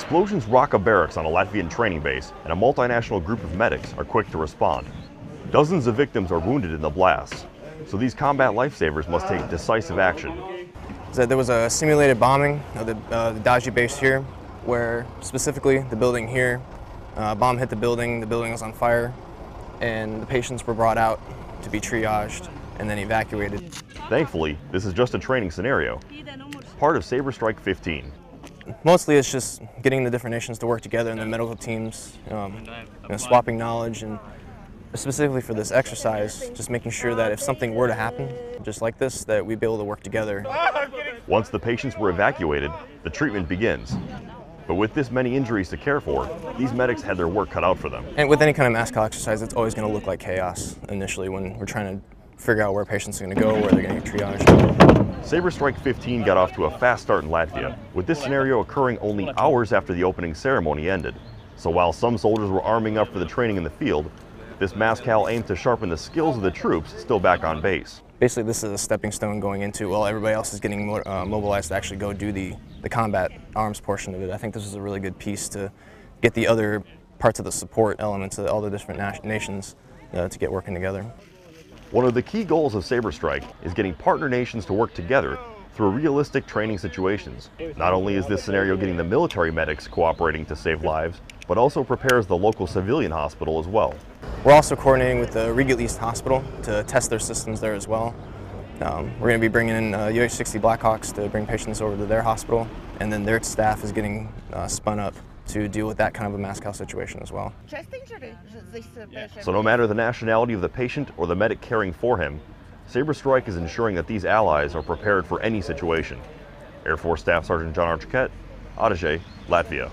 Explosions rock a barracks on a Latvian training base, and a multinational group of medics are quick to respond. Dozens of victims are wounded in the blasts, so these combat lifesavers must take decisive action. There was a simulated bombing of the Adazi base here, where specifically the building here, a bomb hit the building was on fire, and the patients were brought out to be triaged and then evacuated. Thankfully, this is just a training scenario, part of Saber Strike 15. Mostly it's just getting the different nations to work together in the medical teams, swapping knowledge, and specifically for this exercise, just making sure that if something were to happen, just like this, that we'd be able to work together. Once the patients were evacuated, the treatment begins. But with this many injuries to care for, these medics had their work cut out for them. And with any kind of MASCAL exercise, it's always going to look like chaos initially when we're trying to figure out where patients are going to go, where they're going to get triaged. Saber Strike 15 got off to a fast start in Latvia, with this scenario occurring only hours after the opening ceremony ended. So while some soldiers were arming up for the training in the field, this MASCAL aimed to sharpen the skills of the troops still back on base. Basically, this is a stepping stone going into, well, everybody else is getting mobilized to actually go do the combat arms portion of it. I think this is a really good piece to get the other parts of the support elements of all the different nations to get working together. One of the key goals of Saber Strike is getting partner nations to work together through realistic training situations. Not only is this scenario getting the military medics cooperating to save lives, but also prepares the local civilian hospital as well. We're also coordinating with the Riga East Hospital to test their systems there as well. We're going to be bringing in UH-60 Blackhawks to bring patients over to their hospital, and then their staff is getting spun up to deal with that kind of a MASCAL situation as well. So no matter the nationality of the patient or the medic caring for him, Saber Strike is ensuring that these allies are prepared for any situation. Air Force Staff Sergeant John Archiquette, Adazi, Latvia.